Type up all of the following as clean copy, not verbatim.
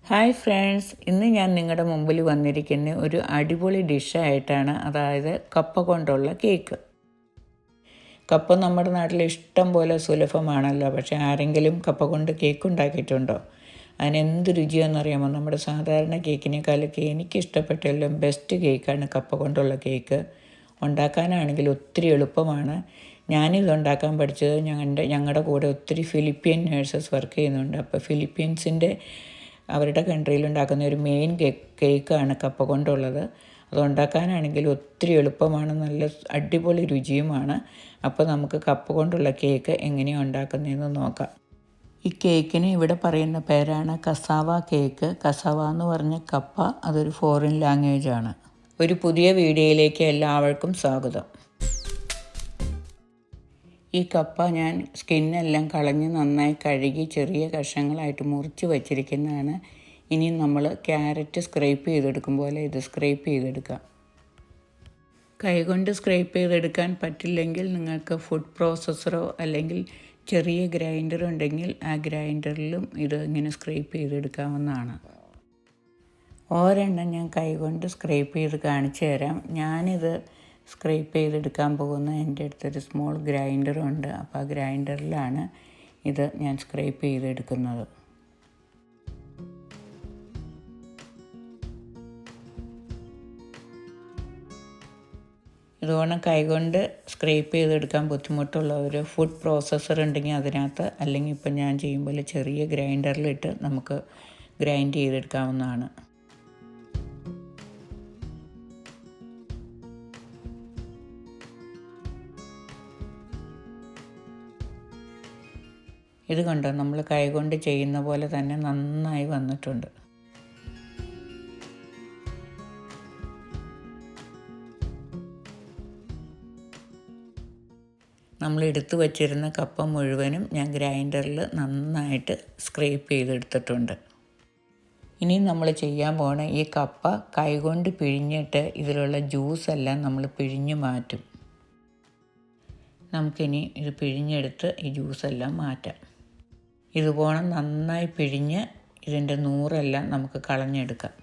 Hi friends, ഇന്ന് ഞാൻ നിങ്ങളുടെ മുമ്പിൽ വന്നിരിക്കുന്ന ഒരു അടിപൊളി ഡിഷായിട്ടാണ്, അതായത് കപ്പ കൊണ്ടുള്ള കേക്ക്. കപ്പ നമ്മുടെ നാട്ടിൽ ഇഷ്ടം പോലെ സുലഭമാണല്ലോ. പക്ഷേ ആരെങ്കിലും കപ്പ കൊണ്ട് കേക്ക് ഉണ്ടാക്കിയിട്ടുണ്ടോ? അതിനെന്ത് രുചിയാണെന്നറിയാമോ? നമ്മുടെ സാധാരണ കേക്കിനേക്കാളൊക്കെ എനിക്കിഷ്ടപ്പെട്ടെല്ലാം ബെസ്റ്റ് കേക്കാണ് കപ്പ കൊണ്ടുള്ള കേക്ക്. ഉണ്ടാക്കാനാണെങ്കിൽ ഒത്തിരി എളുപ്പമാണ്. ഞാനിത് ഉണ്ടാക്കാൻ പഠിച്ചത് ഞങ്ങളുടെ കൂടെ ഒത്തിരി ഫിലിപ്പീൻ നേഴ്സസ് വർക്ക് ചെയ്യുന്നുണ്ട്. അപ്പോൾ ഫിലിപ്പീൻസിൻ്റെ അവരുടെ കൺട്രിയിൽ ഉണ്ടാക്കുന്ന ഒരു മെയിൻ കേക്കാണ് കപ്പ കൊണ്ടുള്ളത്. അത് ഉണ്ടാക്കാനാണെങ്കിൽ ഒത്തിരി എളുപ്പമാണ്, നല്ല അടിപൊളി രുചിയുമാണ്. അപ്പോൾ നമുക്ക് കപ്പ കൊണ്ടുള്ള കേക്ക് എങ്ങനെയാണ് ഉണ്ടാക്കുന്നതെന്ന് നോക്കാം. ഈ കേക്കിന് ഇവിടെ പറയുന്ന പേരാണ് കസാവ കേക്ക്. കസാവ എന്ന് പറഞ്ഞ കപ്പ, അതൊരു ഫോറിൻ ലാംഗ്വേജാണ്. ഒരു പുതിയ വീഡിയോയിലേക്ക് എല്ലാവർക്കും സ്വാഗതം. ഈ കപ്പ ഞാൻ സ്കിന്നെല്ലാം കളഞ്ഞ് നന്നായി കഴുകി ചെറിയ കഷ്ണങ്ങളായിട്ട് മുറിച്ച് വച്ചിരിക്കുന്നതാണ്. ഇനി നമ്മൾ ക്യാരറ്റ് സ്ക്രേപ്പ് ചെയ്തെടുക്കും പോലെ ഇത് സ്ക്രേപ്പ് ചെയ്തെടുക്കാം. കൈകൊണ്ട് സ്ക്രേപ്പ് ചെയ്തെടുക്കാൻ പറ്റില്ലെങ്കിൽ നിങ്ങൾക്ക് ഫുഡ് പ്രോസസ്സറോ അല്ലെങ്കിൽ ചെറിയ ഗ്രൈൻഡർ ഉണ്ടെങ്കിൽ ആ ഗ്രൈൻഡറിലും ഇത് ഇങ്ങനെ സ്ക്രേപ്പ് ചെയ്തെടുക്കാവുന്നതാണ്. ഒരെണ്ണം ഞാൻ കൈകൊണ്ട് സ്ക്രേപ്പ് ചെയ്ത് കാണിച്ചു തരാം. ഞാനിത് സ്ക്രേപ്പ് ചെയ്തെടുക്കാൻ പോകുന്ന എൻ്റെ അടുത്തൊരു സ്മോൾ ഗ്രൈൻഡറുണ്ട്. അപ്പോൾ ആ ഗ്രൈൻഡറിലാണ് ഇത് ഞാൻ സ്ക്രേപ്പ് ചെയ്തെടുക്കുന്നത്. ഇതുപോലെ കൈകൊണ്ട് സ്ക്രേപ്പ് ചെയ്തെടുക്കാൻ ബുദ്ധിമുട്ടുള്ളവർ ഫുഡ് പ്രോസസ്സർ ഉണ്ടെങ്കിൽ അതിനകത്ത്, അല്ലെങ്കിൽ ഇപ്പം ഞാൻ ചെയ്യുമ്പോൾ ചെറിയ ഗ്രൈൻഡറിലിട്ട് നമുക്ക് ഗ്രൈൻഡ് ചെയ്തെടുക്കാവുന്നതാണ്. ഇത് കണ്ടോ, നമ്മൾ കൈകൊണ്ട് ചെയ്യുന്ന പോലെ തന്നെ നന്നായി വന്നിട്ടുണ്ട്. നമ്മൾ എടുത്തു വച്ചിരുന്ന കപ്പ മുഴുവനും ഞാൻ ഗ്രൈൻഡറിൽ നന്നായിട്ട് സ്ക്രേപ്പ് ചെയ്തെടുത്തിട്ടുണ്ട്. ഇനി നമ്മൾ ചെയ്യാൻ പോണ ഈ കപ്പ കൈകൊണ്ട് പിഴിഞ്ഞിട്ട് ഇതിലുള്ള ജ്യൂസെല്ലാം നമ്മൾ പിഴിഞ്ഞു മാറ്റും. നമുക്കിനി ഇത് പിഴിഞ്ഞെടുത്ത് ഈ ജ്യൂസെല്ലാം മാറ്റാം. ഇതുപോലെ നന്നായി പിഴിഞ്ഞ് ഇതിൻ്റെ നൂറെല്ലാം നമുക്ക് കളഞ്ഞെടുക്കാം.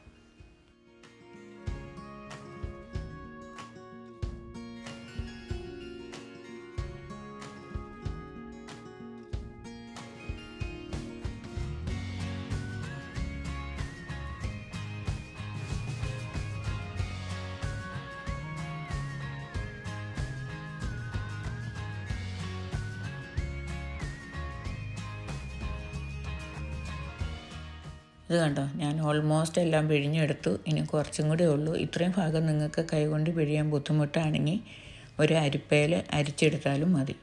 ഇത് കണ്ടോ, ഞാൻ ഓൾമോസ്റ്റ് എല്ലാം പിഴിഞ്ഞെടുത്തു. ഇനി കുറച്ചും കൂടെ ഉള്ളൂ. ഇത്രയും ഭാഗം നിങ്ങൾക്ക് കൈകൊണ്ട് പിഴിയാൻ ബുദ്ധിമുട്ടാണെങ്കിൽ ഒരു അരിപ്പയിൽ അരിച്ചെടുത്താലും മതി.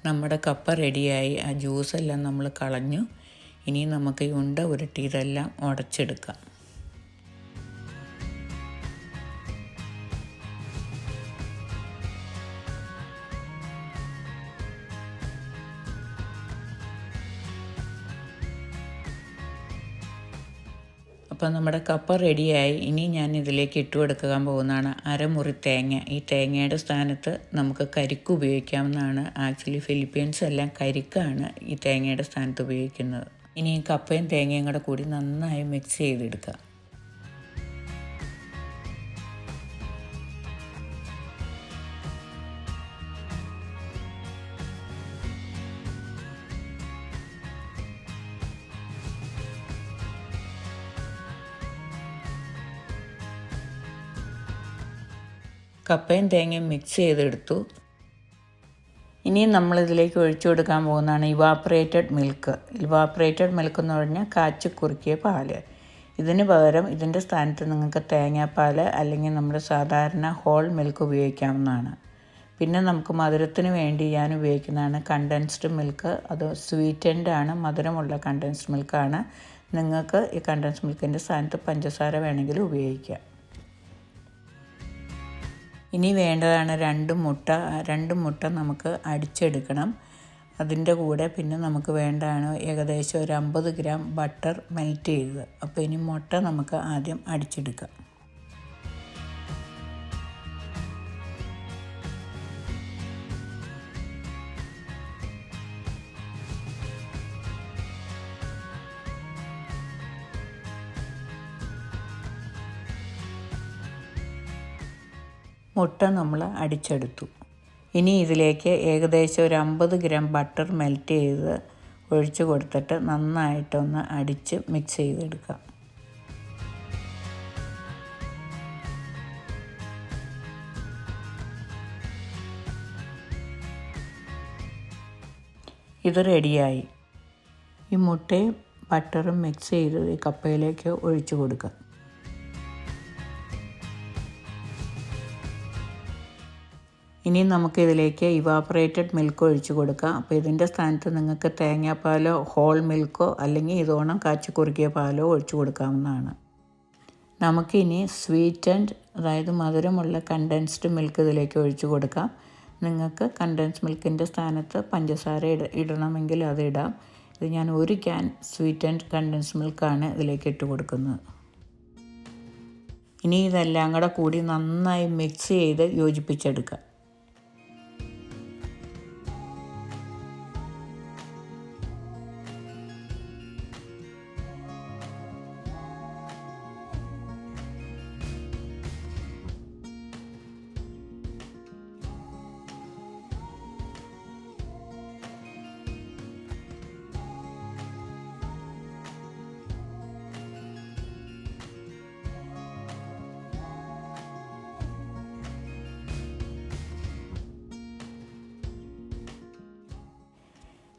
നമ്മുടെ കപ്പ റെഡിയായി. ആ ജ്യൂസെല്ലാം നമ്മൾ കളഞ്ഞു. ഇനി നമുക്ക് ഈ ഉണ്ട ഉരുട്ടി ഇതെല്ലാം ഉടച്ചെടുക്കാം. അപ്പോൾ നമ്മുടെ കപ്പ റെഡിയായി. ഇനി ഞാൻ ഇതിലേക്ക് ഇട്ട് കൊടുക്കാൻ പോകുന്നതാണ് അരമുറി തേങ്ങ. ഈ തേങ്ങയുടെ സ്ഥാനത്ത് നമുക്ക് കരിക്ക് ഉപയോഗിക്കാവുന്നതാണ്. ആക്ച്വലി ഫിലിപ്പീൻസ് എല്ലാം കരിക്കാണ് ഈ തേങ്ങയുടെ സ്ഥാനത്ത് ഉപയോഗിക്കുന്നത്. ഇനി ഈ കപ്പയും തേങ്ങയും കൂടെ കൂടി നന്നായി മിക്സ് ചെയ്തെടുക്കുക. കപ്പയും തേങ്ങയും മിക്സ് ചെയ്തെടുത്തു. ഇനി നമ്മളിതിലേക്ക് ഒഴിച്ചു കൊടുക്കാൻ പോകുന്നതാണ് ഇവാപ്പറേറ്റഡ് മിൽക്ക്. ഇവാപ്പറേറ്റഡ് മിൽക്ക് എന്ന് പറഞ്ഞാൽ കാച്ചി കുറുക്കിയ പാല്. ഇതിന് പകരം ഇതിൻ്റെ സ്ഥാനത്ത് നിങ്ങൾക്ക് തേങ്ങാപ്പാൽ അല്ലെങ്കിൽ നമ്മുടെ സാധാരണ ഹോൾ മിൽക്ക് ഉപയോഗിക്കാവുന്നതാണ്. പിന്നെ നമുക്ക് മധുരത്തിന് വേണ്ടി ഞാൻ ഉപയോഗിക്കുന്നതാണ് കണ്ടൻസ്ഡ് മിൽക്ക്. അത് സ്വീറ്റൻഡ് ആണ്, മധുരമുള്ള കണ്ടൻസ്ഡ് മിൽക്കാണ്. നിങ്ങൾക്ക് ഈ കണ്ടൻസ്ഡ് മിൽക്കിൻ്റെ സ്ഥാനത്ത് പഞ്ചസാര വേണമെങ്കിലും ഉപയോഗിക്കാം. ഇനി വേണ്ടതാണ് 2 മുട്ട. 2 മുട്ട നമുക്ക് അടിച്ചെടുക്കണം. അതിൻ്റെ കൂടെ പിന്നെ നമുക്ക് വേണ്ടതാണ് ഏകദേശം ഒരു 50 ഗ്രാം ബട്ടർ മെൽറ്റ് ചെയ്തത്. അപ്പോൾ ഇനി മുട്ട നമുക്ക് ആദ്യം അടിച്ചെടുക്കാം. മുട്ട നമ്മൾ അടിച്ചെടുത്തു. ഇനി ഇതിലേക്ക് ഏകദേശം ഒരു 50 ഗ്രാം ബട്ടർ മെൽറ്റ് ചെയ്ത് ഒഴിച്ച് കൊടുത്തിട്ട് നന്നായിട്ടൊന്ന് അടിച്ച് മിക്സ് ചെയ്തെടുക്കാം. ഇത് റെഡിയായി. ഈ മുട്ടയും ബട്ടറും മിക്സ് ചെയ്ത് ഈ കപ്പയിലേക്ക് ഒഴിച്ചു കൊടുക്കാം. ഇനി നമുക്കിതിലേക്ക് ഇവാപ്പറേറ്റഡ് മിൽക്ക് ഒഴിച്ചു കൊടുക്കാം. അപ്പോൾ ഇതിൻ്റെ സ്ഥാനത്ത് നിങ്ങൾക്ക് തേങ്ങാപ്പാലോ ഹോൾ മിൽക്കോ അല്ലെങ്കിൽ ഇതോണം കാച്ചി കുറുക്കിയ പാലോ ഒഴിച്ചു കൊടുക്കാവുന്നതാണ്. നമുക്കിനി സ്വീറ്റൻഡ്, അതായത് മധുരമുള്ള കണ്ടൻസ്ഡ് മിൽക്ക് ഇതിലേക്ക് ഒഴിച്ചു കൊടുക്കാം. നിങ്ങൾക്ക് കണ്ടൻസ് മിൽക്കിൻ്റെ സ്ഥാനത്ത് പഞ്ചസാര ഇടണമെങ്കിൽ അത് ഇടാം. ഇത് ഞാൻ 1 ക്യാൻ സ്വീറ്റൻഡ് കണ്ടൻസ് മിൽക്കാണ് ഇതിലേക്ക് ഇട്ട് കൊടുക്കുന്നത്. ഇനി ഇതെല്ലാം കൂടെ കൂടി നന്നായി മിക്സ് ചെയ്ത് യോജിപ്പിച്ചെടുക്കാം.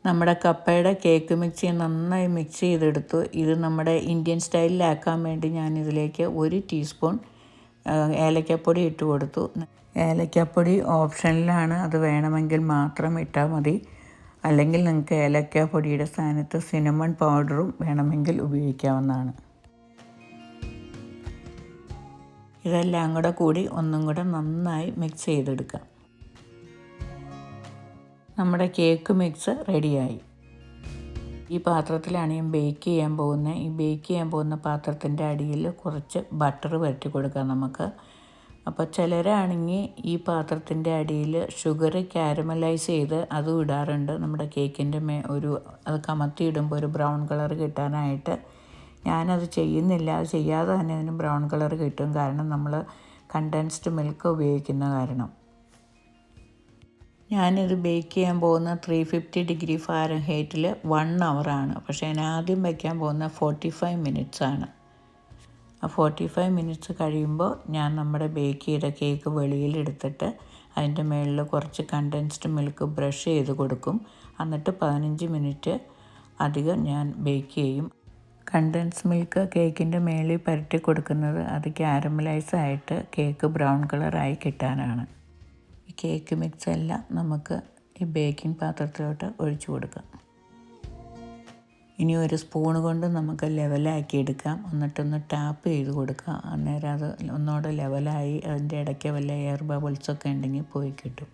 നമ്മുടെ കപ്പയുടെ കേക്ക് മിക്സ് നന്നായി മിക്സ് ചെയ്തെടുത്തു. ഇത് നമ്മുടെ ഇന്ത്യൻ സ്റ്റൈലിലാക്കാൻ വേണ്ടി ഞാനിതിലേക്ക് 1 ടീസ്പൂൺ ഏലക്കപ്പൊടി ഇട്ട് കൊടുത്തു. ഏലക്കപ്പൊടി ഓപ്ഷനിലാണ്, അത് വേണമെങ്കിൽ മാത്രം ഇട്ടാൽ മതി. അല്ലെങ്കിൽ നിങ്ങൾക്ക് ഏലക്കപ്പൊടിയുടെ സ്ഥാനത്ത് സിനമൺ പൗഡറും വേണമെങ്കിൽ ഉപയോഗിക്കാവുന്നതാണ്. ഇതെല്ലാം കൂടെ കൂടി ഒന്നും കൂടെ നന്നായി മിക്സ് ചെയ്തെടുക്കാം. നമ്മുടെ കേക്ക് മിക്സ് റെഡിയായി. ഈ പാത്രത്തിലാണ് ഞാൻ ബേക്ക് ചെയ്യാൻ പോകുന്നത്. ഈ ബേക്ക് ചെയ്യാൻ പോകുന്ന പാത്രത്തിൻ്റെ അടിയിൽ കുറച്ച് ബട്ടർ പുരട്ടി കൊടുക്കാം നമുക്ക്. അപ്പോൾ ചിലരാണെങ്കിൽ ഈ പാത്രത്തിൻ്റെ അടിയിൽ ഷുഗർ കാരമലൈസ് ചെയ്ത് അതും ഇടാറുണ്ട്. നമ്മുടെ കേക്കിൻ്റെ അത് കമത്തി ഇടുമ്പോൾ ഒരു ബ്രൗൺ കളർ കിട്ടാനായിട്ട്. ഞാനത് ചെയ്യുന്നില്ല. അത് ചെയ്യാതെ തന്നെ അതിന് ബ്രൗൺ കളർ കിട്ടും, കാരണം നമ്മൾ കണ്ടൻസ്ഡ് മിൽക്ക് ഉപയോഗിക്കുന്ന കാരണം. ഞാനിത് ബേക്ക് ചെയ്യാൻ പോകുന്ന 350 ഡിഗ്രി ഫാരൻഹൈറ്റിൽ 1 ഹവറാണ്. പക്ഷേ ഞാൻ ആദ്യം വയ്ക്കാൻ പോകുന്ന 45 മിനിറ്റ്സ് ആണ്. ആ 45 മിനിറ്റ്സ് കഴിയുമ്പോൾ ഞാൻ നമ്മുടെ ബേക്ക് ചെയ്ത കേക്ക് വെളിയിലെടുത്തിട്ട് അതിൻ്റെ മുകളിൽ കുറച്ച് കണ്ടൻസ്ഡ് മിൽക്ക് ബ്രഷ് ചെയ്ത് കൊടുക്കും. എന്നിട്ട് 15 മിനിറ്റ് അധികം ഞാൻ ബേക്ക് ചെയ്യും. കണ്ടൻസ് മിൽക്ക് കേക്കിൻ്റെ മുകളിൽ പുരട്ടി കൊടുക്കുന്നത് അത് കാരമലൈസ് ആയിട്ട് കേക്ക് ബ്രൗൺ കളറായി കിട്ടാനാണ്. ഈ കേക്ക് മിക്സ് എല്ലാം നമുക്ക് ഈ ബേക്കിംഗ് പാത്രത്തിലോട്ട് ഒഴിച്ചു കൊടുക്കാം. ഇനി ഒരു സ്പൂൺ കൊണ്ട് നമുക്ക് ലെവലാക്കി എടുക്കാം. എന്നിട്ടൊന്ന് ടാപ്പ് ചെയ്ത് കൊടുക്കാം. അന്നേരം അത് ഒന്നുകൂടെ ലെവലായി അതിൻ്റെ ഇടയ്ക്ക് വല്ല എയർ ബബിൾസൊക്കെ ഉണ്ടെങ്കിൽ പോയി കിട്ടും.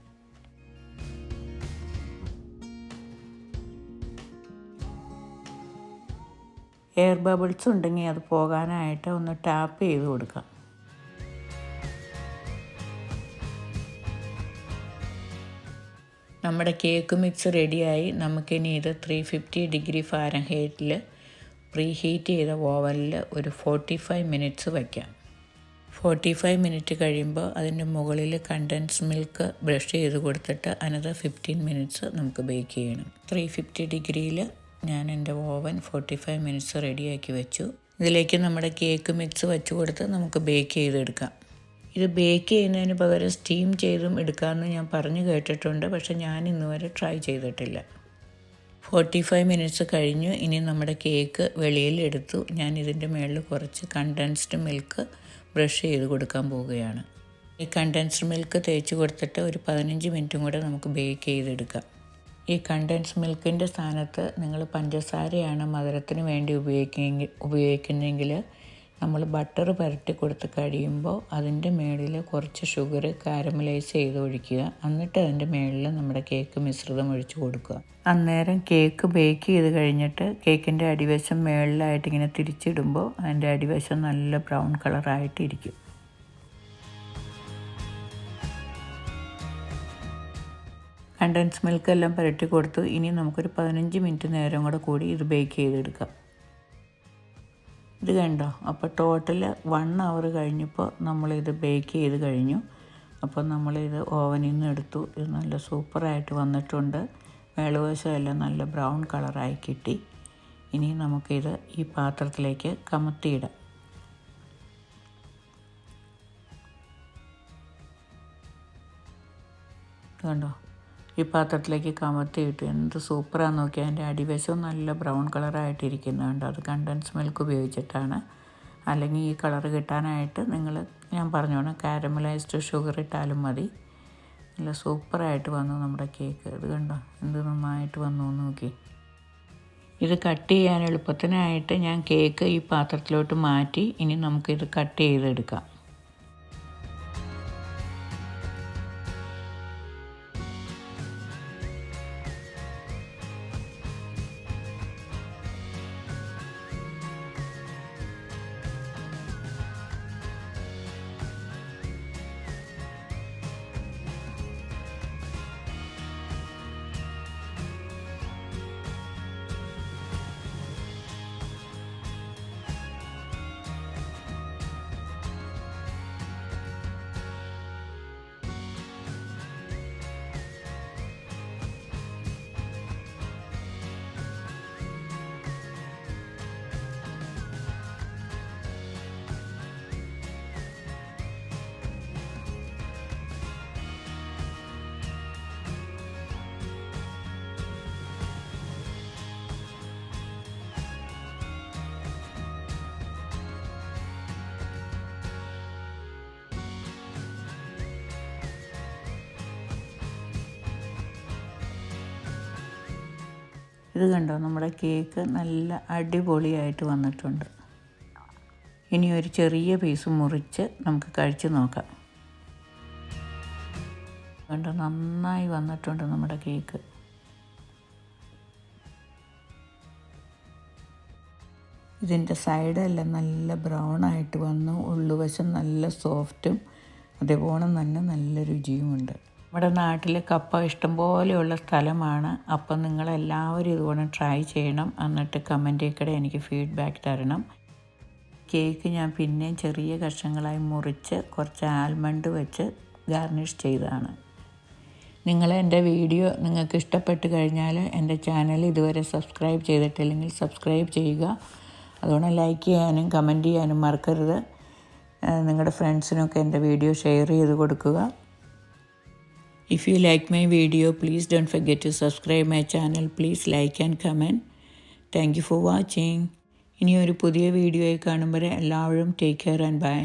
എയർ ബബിൾസ് ഉണ്ടെങ്കിൽ അത് പോകാനായിട്ട് ഒന്ന് ടാപ്പ് ചെയ്ത് കൊടുക്കാം. നമ്മുടെ കേക്ക് മിക്സ് റെഡിയായി. നമുക്കിനി ഇത് 350 ഡിഗ്രി ഫാരൻഹൈറ്റിൽ പ്രീ ഹീറ്റ് ചെയ്ത ഓവനിൽ ഒരു 45 മിനിറ്റ്സ് വയ്ക്കാം. 45 മിനിറ്റ് കഴിയുമ്പോൾ അതിൻ്റെ മുകളിൽ കണ്ടൻസ് മിൽക്ക് ബ്രഷ് ചെയ്ത് കൊടുത്തിട്ട് അനദർ 15 മിനിറ്റ്സ് നമുക്ക് ബേക്ക് ചെയ്യണം. 350 ഡിഗ്രിയിൽ ഞാൻ എൻ്റെ ഓവൻ 45 മിനിറ്റ്സ് റെഡിയാക്കി വെച്ചു. ഇതിലേക്ക് നമ്മുടെ കേക്ക് മിക്സ് വെച്ച് കൊടുത്ത് നമുക്ക് ബേക്ക് ചെയ്തെടുക്കാം. ഇത് ബേക്ക് ചെയ്യുന്നതിന് പകരം സ്റ്റീം ചെയ്തും എടുക്കാമെന്ന് ഞാൻ പറഞ്ഞു കേട്ടിട്ടുണ്ട്. പക്ഷേ ഞാൻ ഇന്നുവരെ ട്രൈ ചെയ്തിട്ടില്ല. 45 മിനിറ്റ്സ് കഴിഞ്ഞു. ഇനി നമ്മുടെ കേക്ക് വെളിയിൽ എടുത്തു. ഞാൻ ഇതിൻ്റെ മുകളിൽ കുറച്ച് കണ്ടൻസ്ഡ് മിൽക്ക് ബ്രഷ് ചെയ്ത് കൊടുക്കാൻ പോവുകയാണ്. ഈ കണ്ടൻസ്ഡ് മിൽക്ക് തേച്ച് കൊടുത്തിട്ട് ഒരു 15 മിനിറ്റും കൂടെ നമുക്ക് ബേക്ക് ചെയ്തെടുക്കാം. ഈ കണ്ടൻസ്ഡ് മിൽക്കിൻ്റെ സ്ഥാനത്ത് നിങ്ങൾ പഞ്ചസാരയാണ് മധുരത്തിന് വേണ്ടി ഉപയോഗിക്കുന്നതെങ്കിൽ നമ്മൾ ബട്ടർ പുരട്ടി കൊടുത്ത് കഴിയുമ്പോൾ അതിൻ്റെ മുകളിൽ കുറച്ച് ഷുഗർ കാരമലൈസ് ചെയ്ത് ഒഴിക്കുക. എന്നിട്ട് അതിൻ്റെ മുകളിൽ നമ്മുടെ കേക്ക് മിശ്രിതം ഒഴിച്ച് കൊടുക്കുക. അന്നേരം കേക്ക് ബേക്ക് ചെയ്ത് കഴിഞ്ഞിട്ട് കേക്കിൻ്റെ അടിവശം മുകളിലായിട്ട് ഇങ്ങനെ തിരിച്ചിടുമ്പോൾ അതിൻ്റെ അടിവശം നല്ല ബ്രൗൺ കളറായിട്ടിരിക്കും. കണ്ടൻസ് മിൽക്ക് എല്ലാം പുരട്ടി കൊടുത്തു. ഇനി നമുക്കൊരു 15 മിനിറ്റ് നേരം കൂടെ കൂടി ഇത് ബേക്ക് ചെയ്തെടുക്കാം. ഇത് കണ്ടോ? അപ്പോൾ ടോട്ടൽ 1 ഹവർ കഴിഞ്ഞപ്പോൾ നമ്മളിത് ബേക്ക് ചെയ്ത് കഴിഞ്ഞു. അപ്പോൾ നമ്മളിത് ഓവനിൽ നിന്ന് എടുത്തു. ഇത് നല്ല സൂപ്പറായിട്ട് വന്നിട്ടുണ്ട്. മേളുവശം എല്ലാം നല്ല ബ്രൗൺ കളറായി കിട്ടി. ഇനി നമുക്കിത് ഈ പാത്രത്തിലേക്ക് കമത്തിയിടാം. കണ്ടോ, ഈ പാത്രത്തിലേക്ക് കമത്തിയിട്ട് എന്ത് സൂപ്പറാന്ന് നോക്കിയാൽ അതിൻ്റെ അടിവശവും നല്ല ബ്രൗൺ കളറായിട്ടിരിക്കുന്നുണ്ട്. അത് കണ്ടൻസ് മിൽക്ക് ഉപയോഗിച്ചിട്ടാണ്. അല്ലെങ്കിൽ ഈ കളർ കിട്ടാനായിട്ട് ഞാൻ പറഞ്ഞോണം കാരമലൈസ്ഡ് ഷുഗർ ഇട്ടാലും മതി. നല്ല സൂപ്പറായിട്ട് വന്നു നമ്മുടെ കേക്ക്. ഇത് കണ്ടോ എന്ത് നന്നായിട്ട് വന്നു നോക്കി. ഇത് കട്ട് ചെയ്യാൻ എളുപ്പത്തിനായിട്ട് ഞാൻ കേക്ക് ഈ പാത്രത്തിലോട്ട് മാറ്റി. ഇനി നമുക്കിത് കട്ട് ചെയ്തെടുക്കാം. ഇത് കണ്ടോ, നമ്മുടെ കേക്ക് നല്ല അടിപൊളിയായിട്ട് വന്നിട്ടുണ്ട്. ഇനി ഒരു ചെറിയ പീസ് മുറിച്ച് നമുക്ക് കഴിച്ച് നോക്കാം. കണ്ടോ, നന്നായി വന്നിട്ടുണ്ട് നമ്മുടെ കേക്ക്. ഇതിൻ്റെ സൈഡെല്ലാം നല്ല ബ്രൗൺ ആയിട്ട് വന്നു. ഉള്ളുവശം നല്ല സോഫ്റ്റും അതേപോലെ തന്നെ നല്ല രുചിയുമുണ്ട്. നമ്മുടെ നാട്ടിൽ കപ്പ ഇഷ്ടംപോലെയുള്ള സ്ഥലമാണ്. അപ്പം നിങ്ങളെല്ലാവരും ഇതുപോലെ ട്രൈ ചെയ്യണം. എന്നിട്ട് കമൻറ്റിൽ എനിക്ക് ഫീഡ്ബാക്ക് തരണം. കേക്ക് ഞാൻ പിന്നെയും ചെറിയ കഷ്ണങ്ങളായി മുറിച്ച് കുറച്ച് ആൽമണ്ട് വെച്ച് ഗാർണിഷ് ചെയ്തതാണ്. എൻ്റെ വീഡിയോ നിങ്ങൾക്ക് ഇഷ്ടപ്പെട്ട് കഴിഞ്ഞാൽ എൻ്റെ ചാനൽ ഇതുവരെ സബ്സ്ക്രൈബ് ചെയ്തിട്ടില്ലെങ്കിൽ സബ്സ്ക്രൈബ് ചെയ്യുക. അതുകൊണ്ട് ലൈക്ക് ചെയ്യാനും കമൻറ്റ് ചെയ്യാനും മറക്കരുത്. നിങ്ങളുടെ ഫ്രണ്ട്സിനൊക്കെ എൻ്റെ വീഡിയോ ഷെയർ ചെയ്ത് കൊടുക്കുക. If you like my video, please don't forget to subscribe my channel. Please like and comment. Thank you for watching. ഇനി ഒരു പുതിയ വീഡിയോയിൽ കാണുമ്പോൾ എല്ലാവരും ടേക്ക് കെയർ ആൻഡ് ബൈ.